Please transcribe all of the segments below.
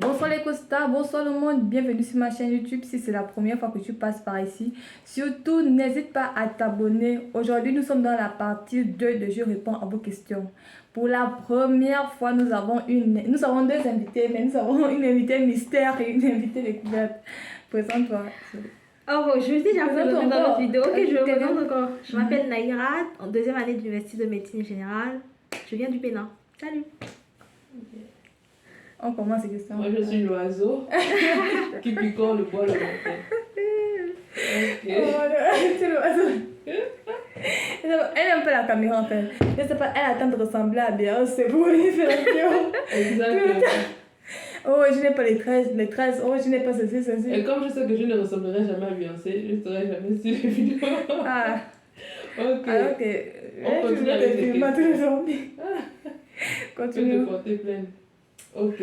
Bonsoir les costards, bonsoir le monde, bienvenue sur ma chaîne YouTube si c'est la première fois que tu passes par ici. Surtout, n'hésite pas à t'abonner. Aujourd'hui, nous sommes dans la partie 2 de Je réponds à vos questions. Pour la première fois, nous avons deux invités, mais nous avons une invitée mystère et une invitée découverte. Présente-toi. Oh bon, je me suis déjà présentée dans notre vidéo. Ok, je me Quelqu'un? présente encore. Je m'appelle Naïra, en deuxième année d'université de médecine générale. Je viens du Bénin. Salut. On commence ces questions. Moi, je suis l'oiseau qui picore le bois le matin. Ok. C'est l'oiseau. Elle aime pas la caméra en fait. Je sais pas, elle attend de ressembler à Beyoncé pour lui faire la vidéo. Exactement. Oh, je n'ai pas les tresses. Oh, je n'ai pas ceci. Et comme je sais que je ne ressemblerai jamais à Beyoncé, je ne serai jamais sur les vidéos. Ah, Ok. alors que On continue avec les questions. Je vais Continue. te porter plainte. Ok.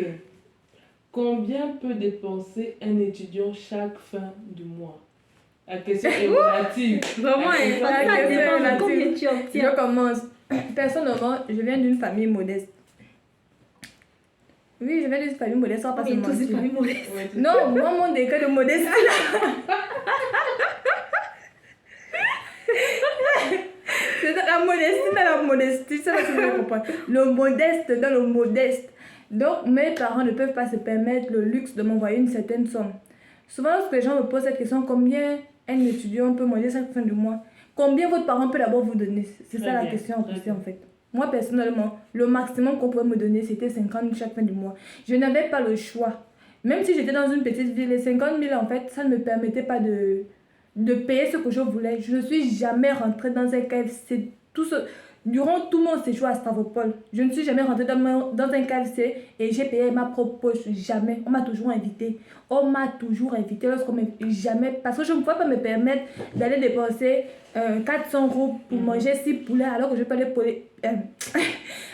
Combien peut dépenser un étudiant chaque fin du mois? La question est relative. Vraiment, La question est ça dépend de relative. combien tu obtiens. Je commence. Personnellement, je viens d'une famille modeste. Oui, je viens d'une famille modeste, on va pas se Combien tous ces mentir. familles modestes. Ouais, tu Non, moi, mon décret de modestie. C'est dans la modestie, ça va se faire comprendre. Le modeste dans le modeste. Donc, mes parents ne peuvent pas se permettre le luxe de m'envoyer une certaine somme. Souvent, lorsque les gens me posent cette question, combien un étudiant peut manger chaque fin du mois? Combien votre parent peut d'abord vous donner? C'est ça Très la bien, question à très poser bien. en fait. Moi, personnellement, le maximum qu'on pouvait me donner, c'était 50 000 chaque fin du mois. Je n'avais pas le choix. Même si j'étais dans une petite ville, les 50 000, en fait, ça ne me permettait pas de payer ce que je voulais. Je ne suis jamais rentrée dans un KFC. Durant tout mon séjour à Stavropol, je ne suis jamais rentrée dans un KFC et j'ai payé ma propre poche. Jamais. On m'a toujours invité. On m'a toujours invité lorsqu'on m'a jamais. Parce que je ne pouvais pas me permettre d'aller dépenser 400 € pour manger 6 poulets alors que je peux aller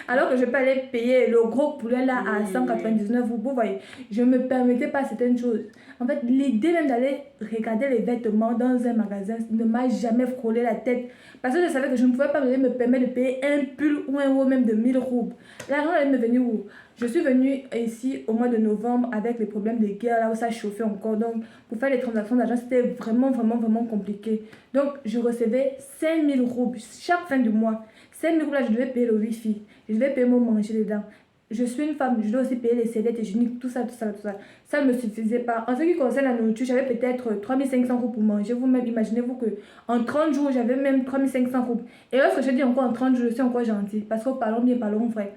alors que je peux aller payer le gros poulet là à 199 €. Vous voyez, je ne me permettais pas certaines choses. En fait, l'idée même d'aller regarder les vêtements dans un magasin ne m'a jamais frôlé la tête. Parce que je savais que je ne pouvais pas me permettre de payer un pull ou un haut même de 1000 €. L'argent allait me venir où? Je suis venue ici au mois de novembre avec les problèmes de guerre là où ça chauffait encore. Donc, pour faire les transactions d'argent, c'était vraiment compliqué. Donc, je recevais 5000 € chaque fin du mois. 5000 € là, je devais payer le wifi. Je devais payer mon manger dedans. Je suis une femme, je dois aussi payer les serviettes hygiéniques, tout ça. Ça ne me suffisait pas. En ce qui concerne la nourriture, j'avais peut-être 3500 € pour manger. Vous-même, imaginez-vous que en 30 jours, j'avais même 3500 €. Et lorsque je dis encore en 30 jours, je suis encore gentille. Parce que parlons bien, parlons vrai.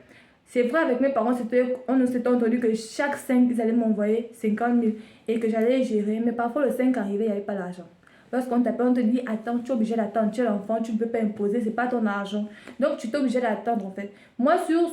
C'est vrai, avec mes parents, on s'était entendu que chaque 5, ils allaient m'envoyer 50 000 et que j'allais gérer. Mais parfois, le 5 arrivait, il n'y avait pas l'argent. Lorsqu'on t'appelle, on te dit attends, tu es obligé d'attendre, tu es l'enfant, tu ne peux pas imposer, c'est pas ton argent. Donc tu es obligé d'attendre en fait. Moi, sur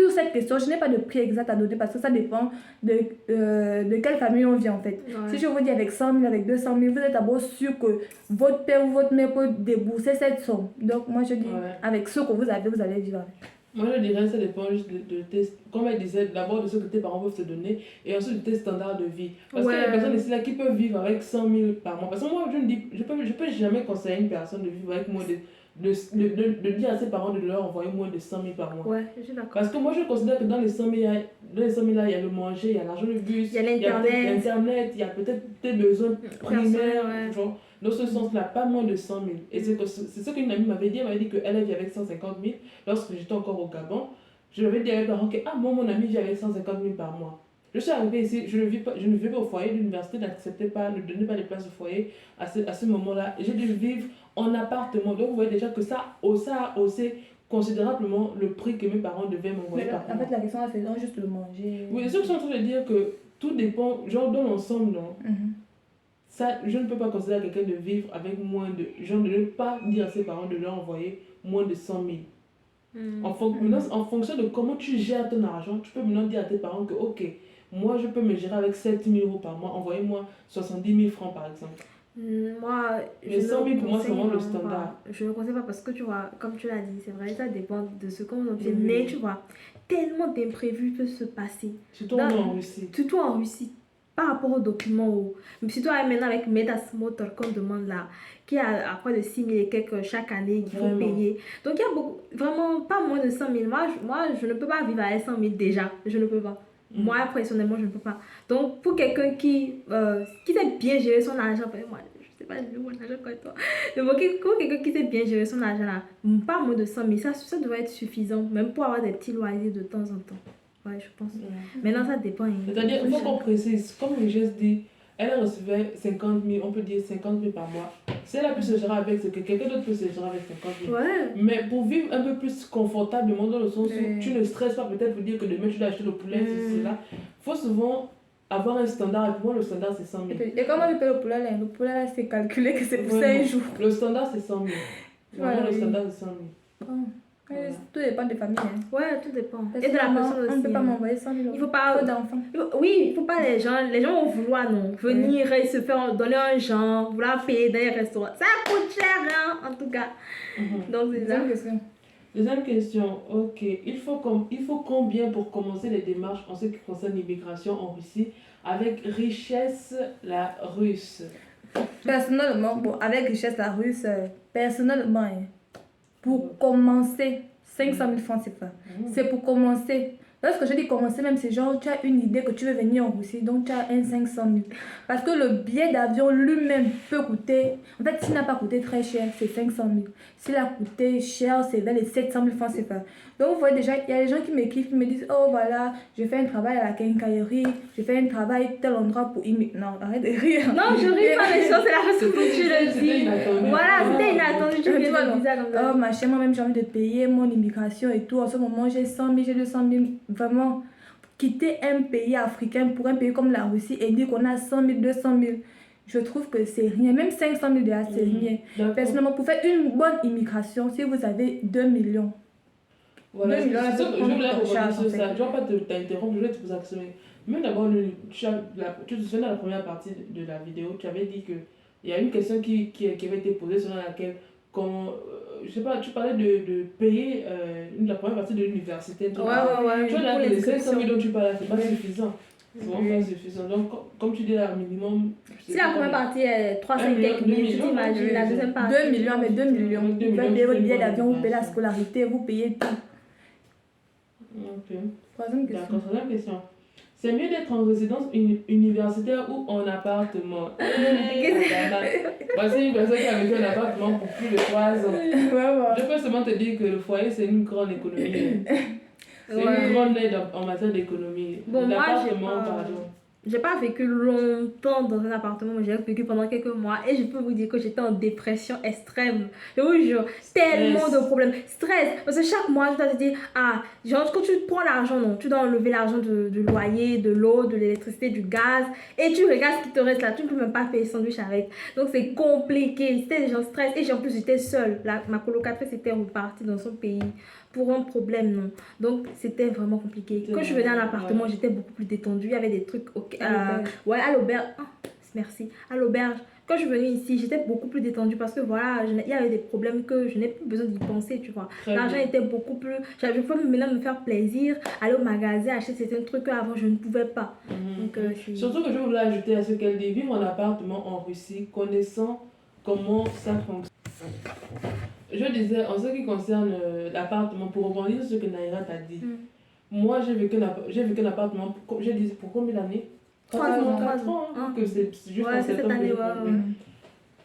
cette question, je n'ai pas de prix exact à donner parce que ça dépend de quelle famille on vient en fait. Ouais. Si je vous dis avec 100 000, avec 200 000, vous êtes d'abord sûr que votre père ou votre mère peut débourser cette somme. Donc moi, je dis avec ce que vous avez, vous allez vivre avec. Moi, je dirais que ça dépend juste de tes, comme elle disait, d'abord de ce que tes parents peuvent te donner et ensuite de tes standards de vie. Parce qu'il y a des personnes ici là qui peuvent vivre avec 100 000 par mois. Parce que moi, je peux jamais conseiller à une personne de vivre avec moins de dire à ses parents de leur envoyer moins de 100 000 par mois. Ouais, je suis d'accord. Parce que moi, je considère que dans les 100 000, là, il y a le manger, il y a l'argent de bus, Il y a l'Internet, il y a peut-être tes besoins primaires, ouais. genre, dans ce sens-là, pas moins de 100 000. Et c'est ce qu'une amie m'avait dit. Elle m'avait dit qu'elle vit avec 150 000 lorsque j'étais encore au Gabon. Je lui avais dit à mes parents que moi, mon ami vit avec 150 000 par mois. Je suis arrivée ici, je ne vivais pas au foyer de l'université, ne donnait pas de place au foyer à ce moment-là. J'ai dû vivre en appartement. Donc, vous voyez déjà que ça a haussé considérablement le prix que mes parents devaient m'envoyer par mois. En fait, la question, c'est donc juste le manger. Oui, c'est ce que je suis en train de dire, que tout dépend, genre dans l'ensemble, non? Ça, je ne peux pas considérer quelqu'un de vivre avec moins de... Genre de ne pas dire à ses parents de leur envoyer moins de 100 000. En fonction de comment tu gères ton argent, tu peux maintenant dire à tes parents que, ok, moi je peux me gérer avec 7 000 € par mois, envoyez-moi 70 000 francs par exemple. Moi, Mais 100 000 pour moi, c'est vraiment le standard. Je ne conseille pas parce que tu vois, comme tu l'as dit, c'est vrai, ça dépend de ce qu'on obtient. Oui. Mais tu vois, tellement d'imprévus peuvent se passer. Surtout en Russie. Surtout en Russie. Par rapport aux documents, mais surtout maintenant avec Medas Motor qu'on demande là, qui a à quoi de 6 000 et quelques chaque année qu'il faut payer. Donc il y a beaucoup, vraiment pas moins de 100 000. Moi, je ne peux pas vivre à 100 000 déjà. Je ne peux pas. Moi, personnellement, je ne peux pas. Donc, pour quelqu'un qui sait bien gérer son argent, moi, je ne sais pas gérer mon argent comme toi. Mais bon, pour quelqu'un qui sait bien gérer son argent, là, pas moins de 100 000, ça devrait être suffisant, même pour avoir des petits loisirs de temps en temps. Ouais, je pense. Maintenant, ça dépend. Hein. C'est-à-dire, il faut qu'on précise, comme j'ai dit, elle recevait 50 000, on peut dire 50 000 par mois. Si elle a pu se gérer avec, c'est que quelqu'un d'autre peut se gérer avec 50 000. Ouais. Mais pour vivre un peu plus confortablement, dans le sens où tu ne stresses pas peut-être pour dire que demain tu dois acheter le poulet, ceci, cela, il faut souvent avoir un standard. Et pour moi, le standard, c'est 100 000. Et comment je paye le poulet là? Le poulet là, c'est calculé que c'est pour Vraiment. 5 jours. Le standard, c'est 100 000. Vraiment, Ouais, le oui. standard, c'est 100 000. Bon. Tout dépend des familles. Hein. Ouais, tout dépend. Parce Et de la que personne aussi. on ne peut pas hein. m'envoyer 100 000 euros. Il faut pas. Trop d'enfants. Oui, il faut pas les gens vont vouloir non venir et se faire donner un genre, vouloir payer dans les restaurants. Ça coûte cher hein, en tout cas. Donc c'est ça. Deuxième question. Deuxième question, ok. Il faut combien pour commencer les démarches en ce qui concerne l'immigration en Russie avec richesse la russe? Personnellement, bon, avec richesse la russe, personnellement, hein, pour commencer, 500 000 francs CFA. C'est pour commencer. Lorsque je dis commencer, même c'est genre, tu as une idée que tu veux venir en Russie, donc tu as un 500 000. Parce que le billet d'avion lui-même peut coûter, en fait, s'il n'a pas coûté très cher, c'est 500 000. S'il a coûté cher, c'est vers les 700 000 francs CFA. Donc, vous voyez déjà, il y a des gens qui m'écrivent, qui me disent, oh voilà, je fais un travail à la quincaillerie, je fais un travail tel endroit pour immigrer. Non, arrête de rire. Non, je ris pas, mais c'est la façon dont tu le C'était dis. inattendu. Voilà, c'était inattendu, tu viens de dire ça comme ça. Oh, ma chère, moi-même, j'ai envie de payer mon immigration et tout. En ce moment, j'ai 100 000, j'ai 200 000. Vraiment, quitter un pays africain pour un pays comme la Russie et dire qu'on a 100 000, 200 000, je trouve que c'est rien. Même 500 000 déjà, c'est rien. D'accord. Personnellement, pour faire une bonne immigration, si vous avez 2 millions, Voilà, 2 millions, c'est ça que je voulais rebondir charge, sur en ça. fait. Je ne vais pas t'interrompre, je vais te poser la question. Même d'abord, tu te souviens dans la première partie de la vidéo, tu avais dit qu'il y a une question qui avait été posée selon laquelle, je sais pas, tu parlais de payer la première partie de l'université. Ouais, ouais, Tu vois, là, pour les 500 l'inscription. 000 dont tu parles, c'est pas suffisant. C'est vraiment pas suffisant. Donc, comme tu dis là, minimum. Si la première partie est 3, 5 million, 2 techniques, tu millions, t'imagines la deuxième partie. 2 millions, mais 2 millions. Vous 2 pouvez millions, payer votre c'est billet une d'avion, bonne vous payez la immigration. scolarité, vous payez tout. Ok. Troisième question. D'accord, troisième question. C'est mieux d'être en résidence universitaire ou en appartement? Voici une personne qui a vécu en appartement pour plus de 3 ans. Vraiment. Je peux seulement te dire que le foyer, c'est une grande économie. C'est Ouais. une grande aide en matière d'économie. Bon, moi, L'appartement, j'ai pas- pardon. J'ai pas vécu longtemps dans un appartement, mais j'ai vécu pendant quelques mois et je peux vous dire que j'étais en dépression extrême. Je vous jure, tellement de problèmes. Stress, parce que chaque mois, tu dois te dire, ah, genre, quand tu prends l'argent, non, tu dois enlever l'argent du loyer, de l'eau, de l'électricité, du gaz et tu regardes ce qui te reste là, tu ne peux même pas payer sandwich avec. Donc c'est compliqué, c'était genre stress et en plus j'étais seule. Ma colocatrice était repartie dans son pays pour un problème, non. Donc c'était vraiment compliqué. Quand je venais en appartement, j'étais beaucoup plus détendue, il y avait des trucs ouais, à l'auberge. Oh, merci. À l'auberge. Quand je venais ici, j'étais beaucoup plus détendue parce que voilà, il y avait des problèmes que je n'ai plus besoin d'y penser, tu vois. Très L'argent bien. était beaucoup plus. Je pouvais maintenant me faire plaisir, aller au magasin, acheter certains trucs qu'avant je ne pouvais pas. Donc, Surtout que je voulais ajouter à ce qu'elle dit, vivre en appartement en Russie, connaissant comment ça fonctionne. Je disais, en ce qui concerne l'appartement, pour rebondir sur ce que Naira t'a dit, moi j'ai vécu un appartement, j'ai dit pour combien d'années? 3 ans, 4 ans, hein, que c'est juste Ouais, en c'est cette septembre année, 2022.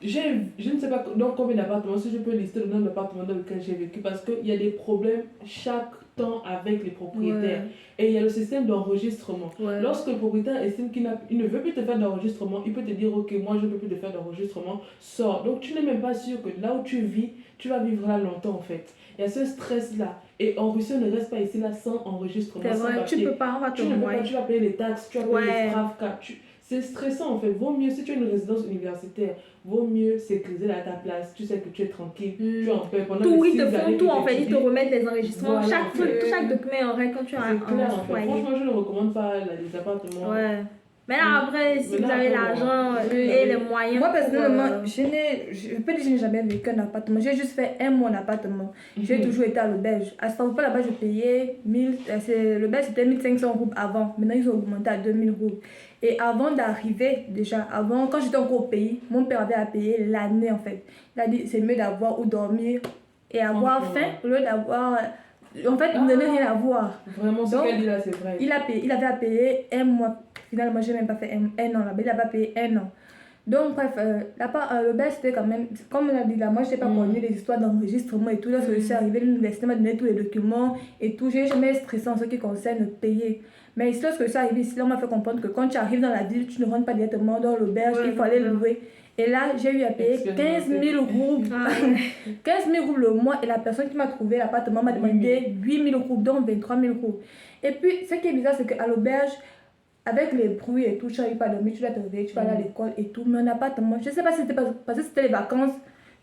Je ne sais pas donc combien d'appartements, si je peux lister le nombre d'appartements dans lesquels j'ai vécu, parce qu'il y a des problèmes chaque temps avec les propriétaires. Et il y a le système d'enregistrement. Ouais. Lorsque le propriétaire estime qu'il ne veut plus te faire d'enregistrement, il peut te dire, ok, moi je ne peux plus te faire d'enregistrement, sors. Donc tu n'es même pas sûr que là où tu vis, tu vas vivre là longtemps en fait. Il y a ce stress-là. Et en Russie, on ne reste pas ici là sans enregistrement, C'est sans vrai, papier. tu peux pas, on va te Tu ne peux pas, envoyer. tu vas payer les taxes, tu vas payer Ouais. les Stravka. C'est stressant en fait. Vaut mieux, si tu as une résidence universitaire, vaut mieux sécuriser à ta place. Tu sais que tu es tranquille, tu es en paix pendant Tout, les ils te 6 font années tout que en tu fait, ils te étudies. remettent les enregistrements. Voilà, chaque en fait. chaque document est en règle quand tu as C'est clair en un fait. foyer. Franchement, je ne recommande pas les appartements. Ouais. Mais là, après, si Mais vous là, avez après, l'argent bon, et les moyens. Moi, pour, personnellement, je peux dire que je n'ai jamais vécu un appartement. J'ai juste fait un mois en appartement. J'ai toujours été à l'auberge. À Stavropol, là-bas, je payais 1000. L'auberge, c'était 1500 roubles avant. Maintenant, ils ont augmenté à 2000 roubles. Et avant d'arriver, déjà, quand j'étais encore au pays, mon père avait à payer l'année en fait. Il a dit c'est mieux d'avoir où dormir et avoir Franchement, faim au lieu d'avoir En fait, il n'avait rien à voir. Vraiment, ce Donc, qu'elle dit là, c'est vrai. Il avait à payer un mois. Finalement, j'ai même pas fait un an là-bas. Il avait à payer un an. Donc, bref, le bail, c'était quand même, comme on a dit là, moi, je n'étais pas connu les histoires d'enregistrement et tout. Lorsque je suis arrivée, l'université m'a donné tous les documents et tout. J'ai jamais stressé en ce qui concerne payer. Mais ici, lorsque je suis arrivée ici, là, on m'a fait comprendre que quand tu arrives dans la ville, tu ne rentres pas directement dans l'auberge, il faut aller louer. Et là, j'ai eu à payer 15 000 roubles. 15 000 roubles le mois. Et la personne qui m'a trouvé l'appartement m'a demandé 8 000 roubles, donc 23 000 roubles. Et puis, ce qui est bizarre, c'est qu'à l'auberge, avec les bruits et tout, tu n'arrives pas à dormir, tu dois te réveiller, tu vas aller à l'école et tout. Mais un appartement, je ne sais pas si c'était parce que c'était les vacances,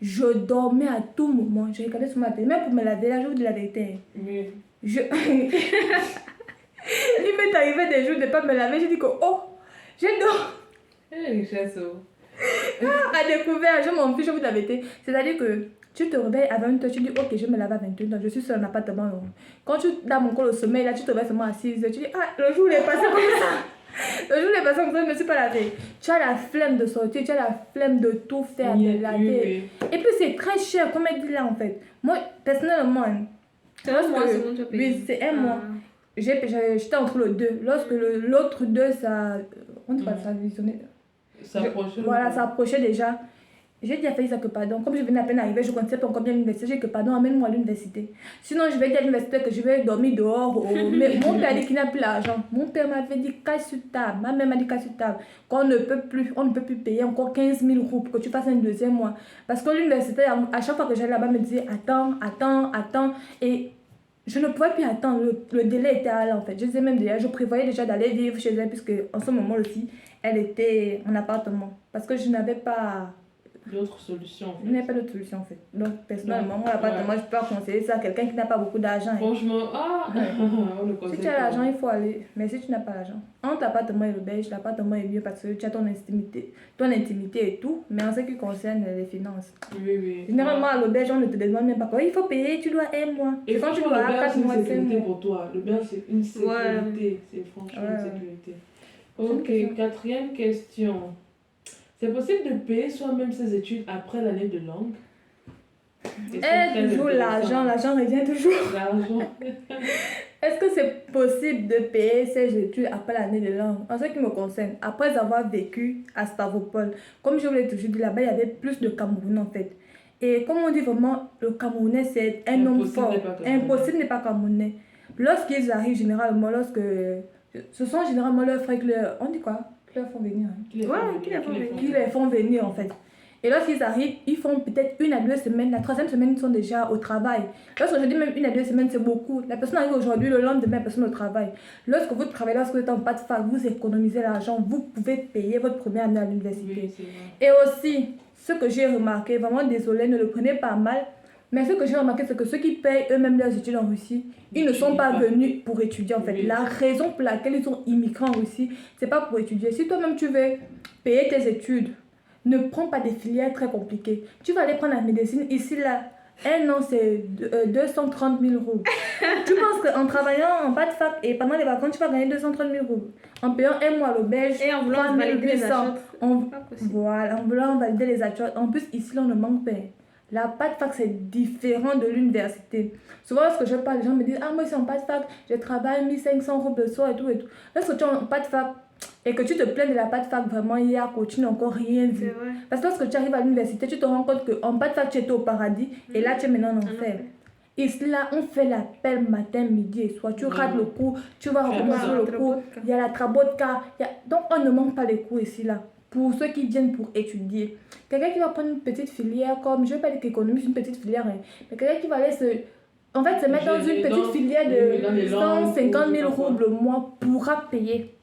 je dormais à tout moment. Je regardais sur ma télé, même pour me laver, là, je vous dis la vérité. Oui. Il m'est arrivé des jours de ne pas me laver, j'ai dit que, oh, j'ai dormi. Richesse. À découvert, je m'en fiche, je vous dis la vérité. C'est-à-dire que tu te réveilles à 20h, tu dis, ok, je me lave à 21h, je suis sur un appartement. Quand tu as mon corps au sommeil, là, tu te réveilles seulement à 6h, tu dis, ah, le jour est passé comme ça. Le jour est passé comme ça, je ne me suis pas lavé. Tu as la flemme de sortir, tu as la flemme de tout faire, de laver. Et puis c'est très cher, comme elle dit là, en fait. Moi, personnellement, c'est un mois, c'est bon, tu as payé. oui, c'est un mois. J'étais entre le 2. Lorsque l'autre 2, ça. On dit pas ça, voilà, ça approchait déjà. J'ai dit à Félix que pardon, comme je venais à peine d'arriver, je ne connaissais pas encore bien l'université. J'ai dit que pardon, amène-moi à l'université. Sinon, je vais dire à l'université que je vais dormir dehors. Mais mon père a dit qu'il n'a plus l'argent. Mon père m'avait dit casse sur table. Ma mère m'a dit casse sur table. Qu'on ne peut plus payer encore 15 000 roubles pour que tu fasses un deuxième mois. Parce que l'université, à chaque fois que j'allais là-bas, me disait attends. Et je ne pouvais plus attendre. Le délai était là en fait. Je disais même déjà, je prévoyais déjà d'aller vivre chez elle, puisque en ce moment aussi, elle était en appartement. Parce que je n'avais pas d'autres solutions. En fait. Je n'ai pas d'autre solution en fait. Donc personnellement, moi, l'appartement, je peux pas conseiller ça à quelqu'un qui n'a pas beaucoup d'argent. Franchement, on le conseille. Si tu as l'argent, il faut aller. Mais si tu n'as pas l'argent, entre l'appartement et le belge, l'appartement est mieux parce que tu as ton intimité et tout. Mais en ce qui concerne les finances. Oui. Généralement, à l'auberge, on ne te demande même pas quoi. Il faut payer, tu dois un mois. Et quand tu dois 4 mois, c'est une sécurité pour toi. Le belge, c'est une sécurité. C'est franchement une sécurité. Ok, quatrième question. C'est possible de payer soi-même ses études après l'année de langue? Toujours l'argent revient toujours. L'argent. Est-ce que c'est possible de payer ses études après l'année de langue? En ce qui me concerne, après avoir vécu à Stavropol, comme je vous l'ai toujours dit, là-bas, il y avait plus de Camerounais en fait. Et comme on dit vraiment, le Camerounais, c'est un homme fort. Impossible n'est pas Camerounais. Lorsqu'ils arrivent, généralement, ce sont généralement leurs frères on dit quoi? Qui leur font venir. Qui les font venir en fait. Et lorsqu'ils arrivent, ils font peut-être 1 à 2 semaines. La 3e semaine, ils sont déjà au travail. Lorsque je dis même 1 à 2 semaines, c'est beaucoup. La personne arrive aujourd'hui, le lendemain, la personne au travail. Lorsque vous travaillez, lorsque vous êtes en pas de fac, vous économisez l'argent, vous pouvez payer votre première année à l'université. Et aussi, ce que j'ai remarqué, vraiment désolé, ne le prenez pas mal. Mais ce que j'ai remarqué, c'est que ceux qui payent eux-mêmes leurs études en Russie, ils ne sont pas venus pour étudier en fait. La raison pour laquelle ils sont immigrants en Russie, c'est pas pour étudier. Si toi-même tu veux payer tes études, ne prends pas des filières très compliquées. Tu vas aller prendre la médecine ici là. Un an, c'est 230 000 roubles. Tu penses qu'en travaillant en pas de fac et pendant les vacances, tu vas gagner 230 000 roubles. En payant un mois à l'auberge, et en voulant valider les achats. Voilà, en voulant valider les achats. En plus, ici, on ne manque pas. La pas de fac, c'est différent de l'université. Souvent, lorsque je parle, les gens me disent, ah, moi, ici, en pas de fac, je travaille 1500 roubles le soir et tout. Lorsque tu es en pas de fac et que tu te plains de la pas de fac, vraiment, hier, tu n'as encore rien vu. Parce que lorsque tu arrives à l'université, tu te rends compte qu'en pas de fac, tu étais au paradis et là, tu es maintenant en enfer. Ici, là, on fait l'appel matin, midi et soir. Tu rates le cours, tu vas recommencer le cours. Il y a la trabotka. Donc, on ne manque pas les cours ici, là. Pour ceux qui viennent pour étudier. Quelqu'un qui va prendre une petite filière comme, je ne vais pas dire qu'économie, c'est une petite filière, hein, mais quelqu'un qui va aller se mettre dans une petite filière de 150 000 roubles le mois pourra payer.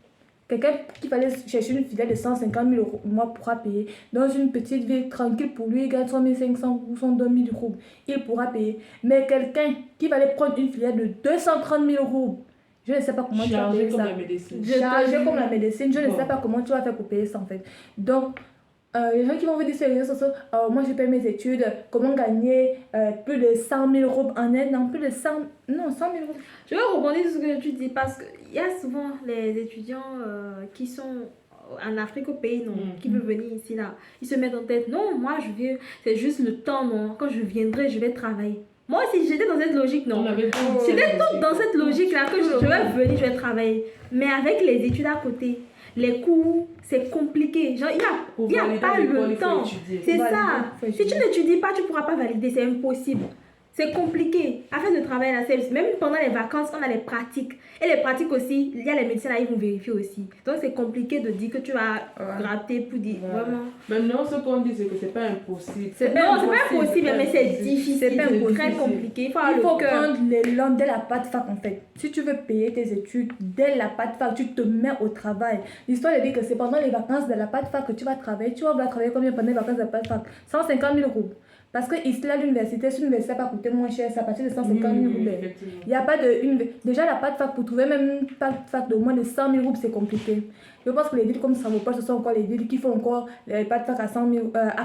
Quelqu'un qui va aller chercher une filière de 150 000 euros le mois pourra payer. Dans une petite ville tranquille pour lui, il gagne 1 500 ou 102 000 roubles. Il pourra payer. Mais quelqu'un qui va aller prendre une filière de 230 000 roubles, je ne sais pas comment tu vas payer ça. Chargé comme la médecine. Je ne sais pas comment tu vas faire pour payer ça en fait. Donc, les gens qui vont vous dire sur les réseaux sociaux, moi je paye mes études, comment gagner plus de 100 000 roubles en un an, plus de 100 000 roubles. Je vais rebondir sur ce que tu dis parce qu'il y a souvent les étudiants qui sont en Afrique au pays, non, qui veulent venir ici là. Ils se mettent en tête, non, moi je viens, c'est juste le temps, non, quand je viendrai, je vais travailler. Moi aussi, j'étais dans cette logique, non. On avait tout. C'était tout dans cette logique-là que je vais venir, je vais travailler. Mais avec les études à côté, les cours, c'est compliqué. Genre, il n'y a pas le temps. C'est ça. Si tu n'étudies pas, tu ne pourras pas valider. C'est impossible. C'est compliqué. Afin de travailler là, même pendant les vacances, on a les pratiques. Et les pratiques aussi, il y a les médecins là, ils vont vérifier aussi. Donc c'est compliqué de dire que tu vas gratter pour dire vraiment. Maintenant, ce qu'on dit, c'est que c'est pas impossible. Non, c'est pas impossible, mais c'est difficile. C'est très compliqué. Il faut prendre les langues dès la patte fac en fait. Si tu veux payer tes études dès la patte fac, tu te mets au travail. L'histoire dit que c'est pendant les vacances de la patte fac que tu vas travailler. Tu vas vouloir travailler combien pendant les vacances de la patte fac? 150 000 roubles. Parce que ici, là, l'université, si l'université n'a pas coûté moins cher, c'est à partir de 150 000 roubles. Il n'y a pas de... Déjà, la patte fac, pour trouver même une patte fac de moins de 100 000 roubles, c'est compliqué. Je pense que les villes comme Savopol, ce sont encore les villes qui font encore les pattes fac à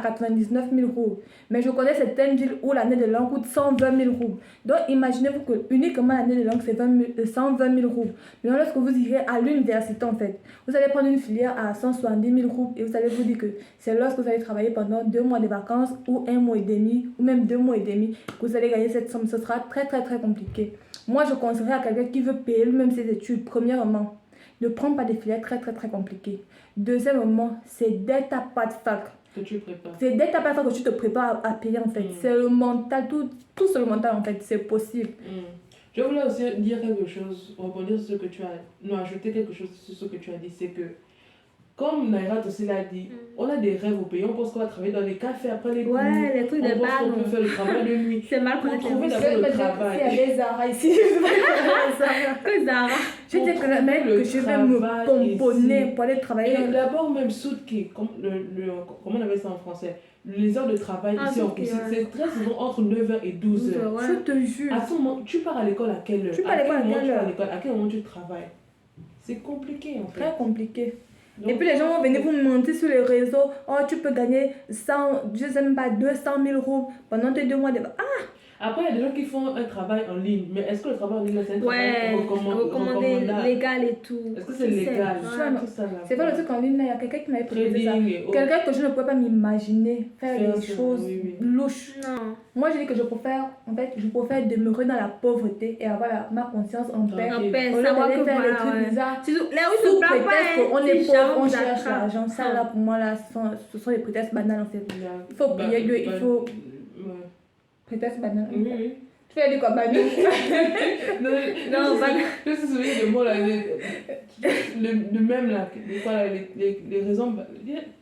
99 000 roubles. Mais je connais certaines villes où l'année de langue coûte 120 000 roubles. Donc, imaginez-vous que uniquement l'année de langue, c'est 120 000 roubles. Maintenant, lorsque vous irez à l'université, en fait, vous allez prendre une filière à 170 000 roubles et vous allez vous dire que c'est lorsque vous allez travailler pendant 2 mois de vacances ou 1 mois et demi, ou même 2 mois et demi, que vous allez gagner cette somme. Ce sera très, très, très compliqué. Moi, je conseillerais à quelqu'un qui veut payer lui-même ses études, premièrement, ne prends pas des filières très, très, très compliquées. Deuxièmement, c'est dès ta patte fac. Que tu prépares. C'est dès ta patte fac que tu te prépares à payer, en fait. C'est le mental, tout sur le mental, en fait. C'est possible. Je voulais aussi dire quelque chose, rebondir sur ce que tu as... Non, ajouter quelque chose sur ce que tu as dit, c'est que comme Nairat aussi l'a dit, on a des rêves au pays, on pense qu'on va travailler dans les cafés après les cours. Ouais, les trucs de on pense qu'on peut faire le travail de nuit. C'est mal pour trouver d'abord le travail. Il y a des Zara ici. Que Zara. Je dis que même que je vais me pomponner pour aller travailler. Et d'abord même Soutki, comment on appelle ça en français, les heures de travail ici en Russie, c'est très souvent entre 9h et 12h. Je te jure. À ce moment, tu pars à l'école à quelle heure? Tu pars à l'école à quelle heure? À quel moment tu travailles? C'est compliqué en fait. Très compliqué. Donc, et puis les gens vont venir vous mentir sur les réseaux. Oh, tu peux gagner 100, je sais même pas, 200 000 roubles pendant tes 2 mois de... Après, il y a des gens qui font un travail en ligne. Mais est-ce que le travail en ligne, c'est un travail recommandé, légal et tout? Est-ce que c'est légal? C'est pas le truc en ligne, là. Il y a quelqu'un qui m'avait proposé ça. Quelqu'un que je ne pouvais pas m'imaginer faire des choses louches. Non. Moi, je dis que je préfère demeurer dans la pauvreté et avoir ma conscience en paix. En paix, Au lieu d'aller faire des trucs bizarres. Sous prétexte qu'on est pauvre, on cherche l'argent. Ça, là, pour moi, là, ce sont des prétextes banals, en fait. Il faut payer il faut... Prétexte banal. Oui. Tu vas dire quoi, banal? Non, banal. Je me souviens de moi, là, le même, là, les raisons.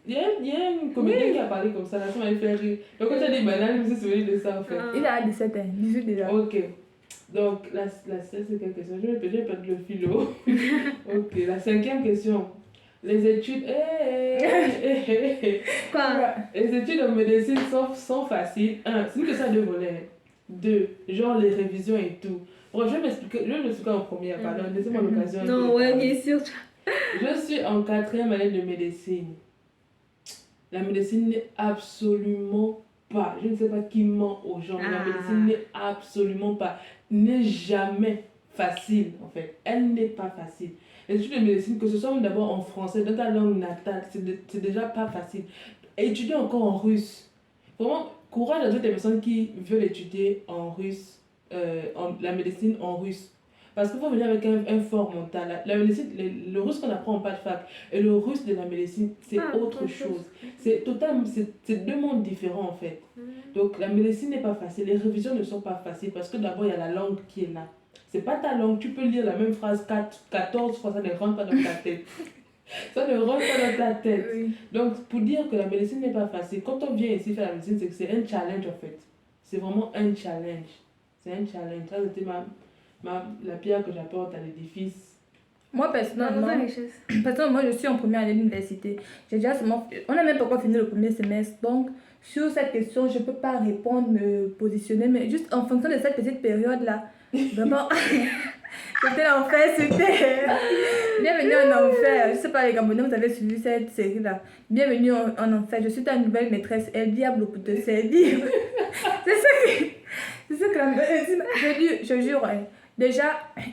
Il y a une comédienne qui a parlé comme ça, là, ça m'avait fait rire. Donc, quand tu as dit banal, je me suis souvenu de ça, en fait. Il a 17 ans, 18 déjà. Ok. Donc, la c'est quelle question? Je vais perdre le philo. Ok, la 5e question. Les études... Quoi? Les études en médecine sont faciles. 1. C'est une question à 2 volets. 2. Genre les révisions et tout. Bon, je vais m'expliquer en première, pardon. Laissez-moi l'occasion. Non, ouais, bien sûr. Je suis en 4e année de médecine. La médecine n'est absolument pas... Je ne sais pas qui ment aux gens. La médecine n'est absolument pas... N'est jamais facile, en fait. Elle n'est pas facile. Les études de médecine, que ce soit d'abord en français, dans ta langue natale, c'est déjà pas facile. Et étudier encore en russe. Vraiment, courage à toutes les personnes qui veulent étudier en russe, la médecine en russe. Parce qu'il faut venir avec un fort mental. La médecine, le russe qu'on apprend en fac et le russe de la médecine, c'est autre chose. C'est 2 mondes différents en fait. Donc la médecine n'est pas facile, les révisions ne sont pas faciles parce que d'abord il y a la langue qui est là. C'est pas ta langue, tu peux lire la même phrase 14 fois, ça ne rentre pas dans ta tête. Ça ne rentre pas dans ta tête. Oui. Donc, pour dire que la médecine n'est pas facile, quand on vient ici faire la médecine, c'est que c'est un challenge en fait. C'est vraiment un challenge. C'est un challenge. Ça, c'était la pierre que j'apporte à l'édifice. Moi, personnellement, moi, je suis en première année d'université. On n'a même pas encore fini le premier semestre. Donc, sur cette question, je ne peux pas répondre, me positionner. Mais juste en fonction de cette petite période-là, vraiment, c'était l'enfer, c'était... Bienvenue en enfer. Je ne sais pas, les Gabonais, vous avez suivi cette série-là. Bienvenue en enfer. Je suis ta nouvelle maîtresse. El diable pour te servir. C'est ça que la médecine... Je jure, Déjà,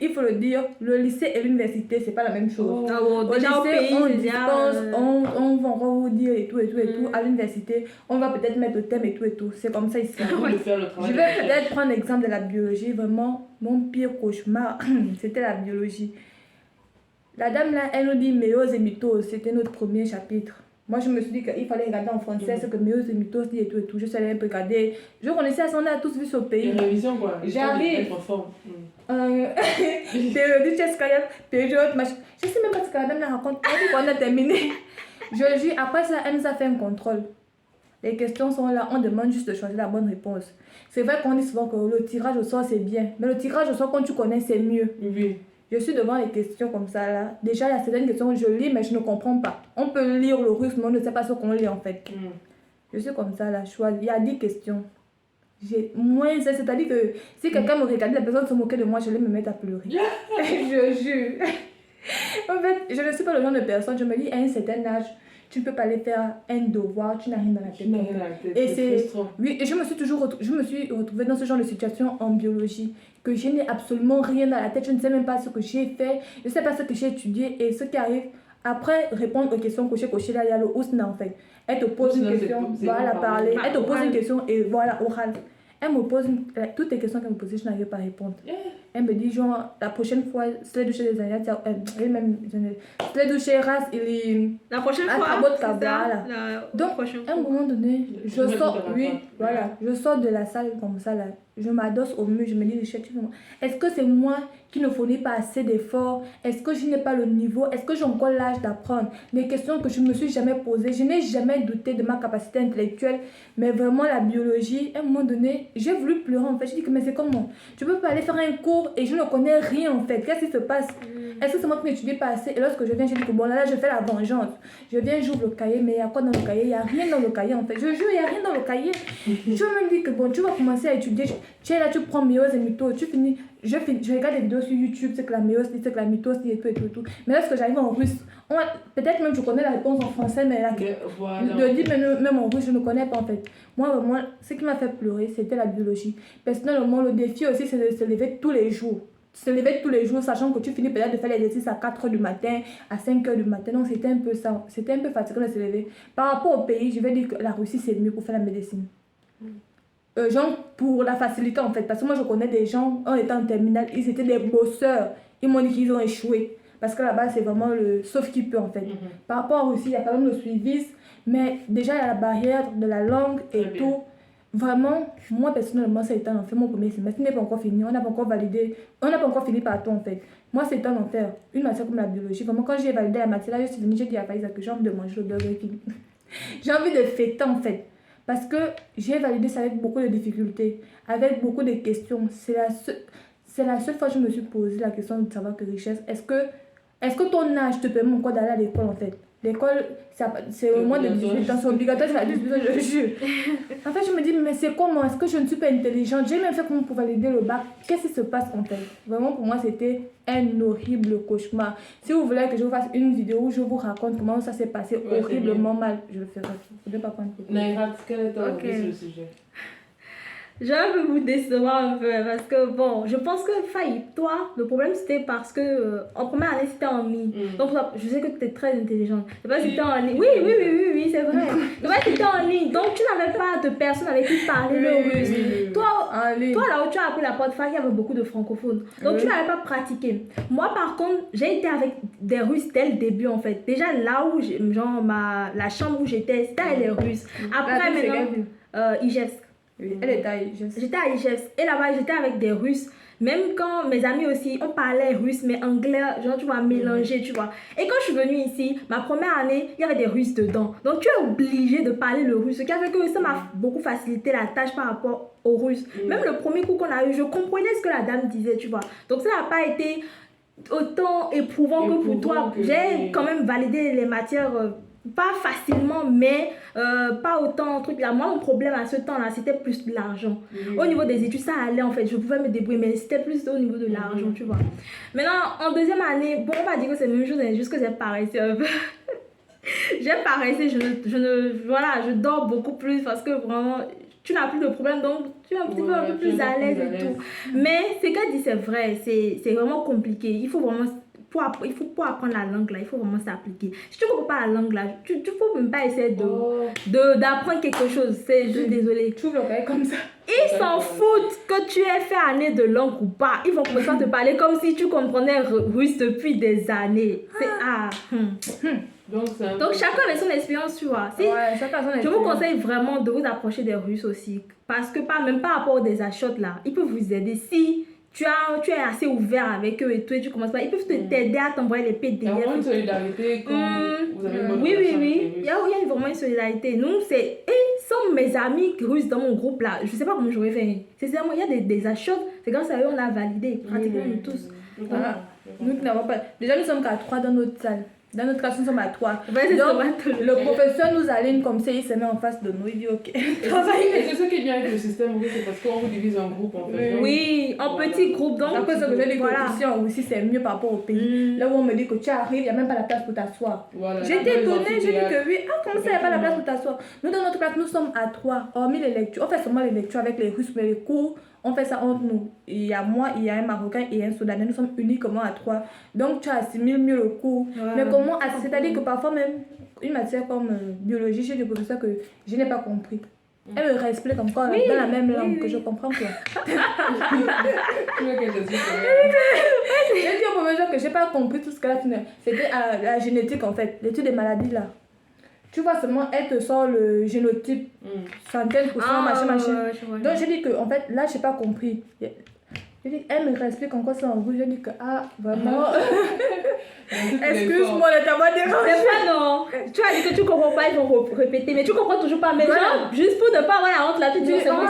il faut le dire, le lycée et l'université, c'est pas la même chose. Ah bon, Au lycée, déjà au pays, on c'est dispense, déjà, on va encore vous dire et tout. À l'université, on va peut-être mettre le thème et tout. C'est comme ça ici. C'est à nous de faire le Je travail de vais recherche. peut-être prendre l'exemple de la biologie. Vraiment, mon pire cauchemar, c'était la biologie. La dame là, elle nous dit méiose et mitose. C'était notre premier chapitre. Moi, je me suis dit qu'il fallait regarder en français ce que méiose et mitose dit et tout. Je suis allée un peu regarder. Je connaissais ça, on a tous vu ce Et pays. révision, quoi. J'arrive. Être en forme. Période scolaire, période machin. Je sais même pas ce que la dame la raconte. Elle dit qu'on a terminé. Je jure, après ça, elle nous a fait un contrôle. Les questions sont là, on demande juste de choisir la bonne réponse. C'est vrai qu'on dit souvent que le tirage au sort c'est bien, mais le tirage au sort quand tu connais c'est mieux. Oui. Je suis devant les questions comme ça là. Déjà il y a certaines questions que je lis mais je ne comprends pas. On peut lire le russe mais on ne sait pas ce qu'on lit en fait. Je suis comme ça là, il y a 10 questions. J'ai moins, c'est-à-dire que si quelqu'un me regardait, la personne se moquait de moi, je vais me mettre à pleurer. Je jure. En fait, je ne suis pas le genre de personne, je me dis à un certain âge, tu ne peux pas aller faire un devoir, tu n'as rien dans la tête. Tu n'as rien dans la tête. Et c'est c'est frustrant. oui, et je me suis retrouvée dans ce genre de situation en biologie, que je n'ai absolument rien dans la tête, je ne sais même pas ce que j'ai fait, je ne sais pas ce que j'ai étudié et ce qui arrive après répondre aux questions cochées là, il y a le ousna en fait. Elle te pose une Ousna, question, c'est voilà pas parler, parler. elle te pose Oral. une question et voilà oral. Elle me pose toutes les questions qu'elle me posait, je n'arrivais pas à répondre. Elle me dit genre la prochaine fois, следующий раз или la prochaine à fois, Cabot c'est ça, Cabral. la Donc, prochaine à un fois. moment donné, je Ouais, sors, tout à oui, fait. voilà, je sors de la salle comme ça là, je m'adosse au mur, je me dis, est-ce que c'est moi qui ne fournis pas assez d'efforts? Est-ce que je n'ai pas le niveau? Est-ce que j'ai encore l'âge d'apprendre? Les questions que je ne me suis jamais posées, je n'ai jamais douté de ma capacité intellectuelle, mais vraiment la biologie, à un moment donné, j'ai voulu pleurer en fait, je dis que mais c'est comment? Tu peux pas aller faire un cours et je ne connais rien en fait, qu'est-ce qui se passe? Est-ce que c'est moi qui n'étudie pas assez? Et lorsque je viens, je dis que bon là je fais la vengeance. Je viens, j'ouvre le cahier, mais il y a quoi dans le cahier? Il n'y a rien dans le cahier en fait. Je jure, il n'y a rien dans le cahier. Je me dis que bon, tu vas commencer à étudier. Tu es là, tu prends méiose et mitose, tu finis. Je regarde des vidéos sur YouTube, c'est que la méiose, c'est que la mitose, et tout. Mais lorsque j'arrive en russe, peut-être même je connais la réponse en français, mais là, Voilà. de dire même en russe, je ne connais pas en fait. Moi, vraiment, ce qui m'a fait pleurer, c'était la biologie. Personnellement, le défi aussi, c'est de se lever tous les jours. Se lever tous les jours, sachant que tu finis peut-être de faire l'exercice à 4 h du matin, à 5 h du matin. Donc, c'était un peu ça. C'était un peu fatigant de se lever. Par rapport au pays, je vais dire que la Russie, c'est mieux pour faire la médecine. Genre, pour la facilité, en fait. Parce que moi, je connais des gens, en étant en terminale, ils étaient des bosseurs. Ils m'ont dit qu'ils ont échoué. Parce que là-bas, c'est vraiment le sauf qui peut, en fait. Par rapport à Russie, il y a quand même le suivisme. Mais déjà, il y a la barrière de la langue et Très bien. tout. Vraiment, moi personnellement, ça a été un enfer. Mon premier semestre n'est pas encore fini. On n'a pas encore validé. On n'a pas encore fini par tout en fait. Moi, c'est un enfer. Une matière comme la biologie. Vraiment, quand j'ai validé la matière là, je suis venue, j'ai dit à Faïza que j'ai envie de manger le Burger King. J'ai envie de fêter en fait. Parce que j'ai validé ça avec beaucoup de difficultés, avec beaucoup de questions. C'est la seule fois que je me suis posé la question de savoir que richesse. Est-ce que ton âge te permet encore d'aller à l'école en fait? L'école, c'est au moins de 18 ans, c'est obligatoire, c'est à 18 ans, je jure. En fait, je me dis, mais c'est comment? Est-ce que je ne suis pas intelligente? J'ai même fait comment pour valider le bac. Qu'est-ce qui se passe en fait? Vraiment, pour moi, c'était un horrible cauchemar. Si vous voulez que je vous fasse une vidéo où je vous raconte comment ça s'est passé Ouais, horriblement mal, je le ferai. Je ne vais pas prendre photo. Naïrat, quel est ton Ok. avis sur le sujet? Je vais un peu vous décevoir un peu parce que bon, je pense que Faye, toi, le problème c'était parce que en première année c'était en ligne. Donc je sais que tu es très intelligente. C'est pas si c'était en ligne. Oui, c'est vrai. C'est pas si c'était en ligne. Donc tu n'avais pas de personne avec qui parler le russe. oui. Toi, Allez. toi là où tu as appris la porte fac, il y avait beaucoup de francophones. Donc tu n'avais pas pratiqué. Moi par contre, j'ai été avec des Russes dès le début en fait. Déjà là où genre la chambre où j'étais, c'était avec les Russes. Après maintenant, Ijevsk. Oui, elle est taille. J'étais à Ijevsk et là-bas j'étais avec des Russes. Même quand mes amis aussi, on parlait russe mais anglais, genre tu vois, mélangé, tu vois. Et quand je suis venue ici, ma première année, il y avait des Russes dedans. Donc tu es obligé de parler le russe, ce qui a fait que ça m'a beaucoup facilité la tâche par rapport aux Russes. Même le premier cours qu'on a eu, je comprenais ce que la dame disait, tu vois. Donc ça n'a pas été autant éprouvant que pour toi. J'ai quand même validé les matières. Pas facilement, mais pas autant truc là. Moi, mon problème à ce temps-là, c'était plus de l'argent. Au niveau des études, ça allait en fait, je pouvais me débrouiller, mais c'était plus au niveau de l'argent, tu vois. Maintenant, en deuxième année, bon, on va dire que c'est la même chose, c'est juste que j'ai paressé un peu. J'ai paressé, voilà, je dors beaucoup plus parce que vraiment, tu n'as plus de problème, donc tu es un petit peu, un peu tu es plus à l'aise et tout. Mais ce qu'elle dit, c'est vrai, c'est vraiment compliqué. Il faut vraiment, pour apprendre la langue là, il faut vraiment s'appliquer. Si tu ne comprends pas la langue là, tu ne faut même pas essayer d'apprendre quelque chose. Je suis désolée. Tu ouvres l'oreille comme ça. Ils s'en foutent que tu aies fait année de langue ou pas. Ils vont commencer à te parler comme si tu comprenais russe depuis des années. Donc chacun avait son expérience, tu vois. Ouais, chacun a son Je vous expérience. conseille vraiment de vous approcher des Russes aussi. Parce que même par rapport aux des achats là, ils peuvent vous aider. Si tu es assez ouvert avec eux et tout, et tu commences pas, ils peuvent t'aider à t'envoyer les Il y a PDF. vraiment une solidarité quand vous avez une bonne Oui. relation avec les Il y a vraiment une solidarité. Nous, sans mes amis russes dans mon groupe là, je sais pas comment j'aurais fait. Sincèrement, il y a des achats, c'est grâce à eux on a validé, pratiquement nous tous. Nous qui n'avons pas. Déjà, nous sommes qu'à 3 dans notre salle. Dans notre classe, nous sommes à 3. Ouais, Donc, le professeur nous aligne comme ça, il se met en face de nous, il dit ok. Et c'est ça qui est bien avec le système, c'est parce qu'on vous divise en groupe en fait. Oui, en petits groupes. Donc, après, ce que j'ai dit ici aussi, c'est mieux par rapport au pays. Là où on me dit que tu arrives, il n'y a même pas la place pour t'asseoir. Voilà, J'étais étonnée, j'ai dit que oui. Ah, comment ça, il n'y a pas la place pour t'asseoir? Nous, dans notre classe, nous sommes à 3. Hormis les lectures, on fait seulement les lectures avec les Russes, mais les cours, on fait ça entre nous. Il y a moi, il y a un Marocain et un Soudanais. Nous sommes uniquement à 3. Donc, tu assimiles mieux le cours. Mais comment c'est-à-dire que parfois même, une matière comme biologie, chez le professeur que je n'ai pas compris. Elle me réexplique encore dans la même langue que je comprends quoi. J'ai dit au professeur que je n'ai pas compris tout ce qu'elle a fait. C'était la génétique en fait, l'étude des maladies là. Tu vois seulement, elle te sort le génotype, centaines pour cent, machin. Donc j'ai dit que en fait, là, je n'ai pas compris. J'ai dit, elle me réexplique encore ça en rouge. J'ai dit que, vraiment. Excuse-moi de t'avoir dérangé. C'est pas non. Tu as dit que tu comprends pas, ils vont répéter, mais tu comprends toujours pas. Mais genre, juste pour ne pas avoir la honte là, tu dis, c'est bon,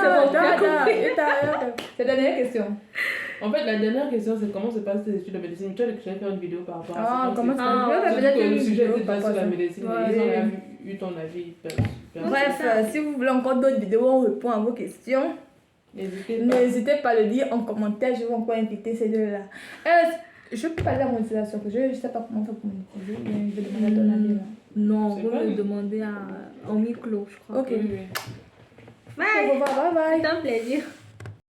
C'est la dernière question. En fait, la dernière question, c'est comment se passent tes études de médecine. Tu as déjà fait une vidéo par rapport à ça. Comment ça se passe? Le sujet était pas sur la médecine, ils ont eu ton avis. Bref, si vous voulez encore d'autres vidéos, on répond à vos questions. N'hésitez pas à le dire en commentaire, je vais encore inviter ces deux-là. Je peux parler à mon monétisation, je ne sais pas comment faire pour monétiser, mais je vais demander à ton ami là. Non, vous me demander en micro, je crois. Ok. Bye. Bye bye. C'est un plaisir.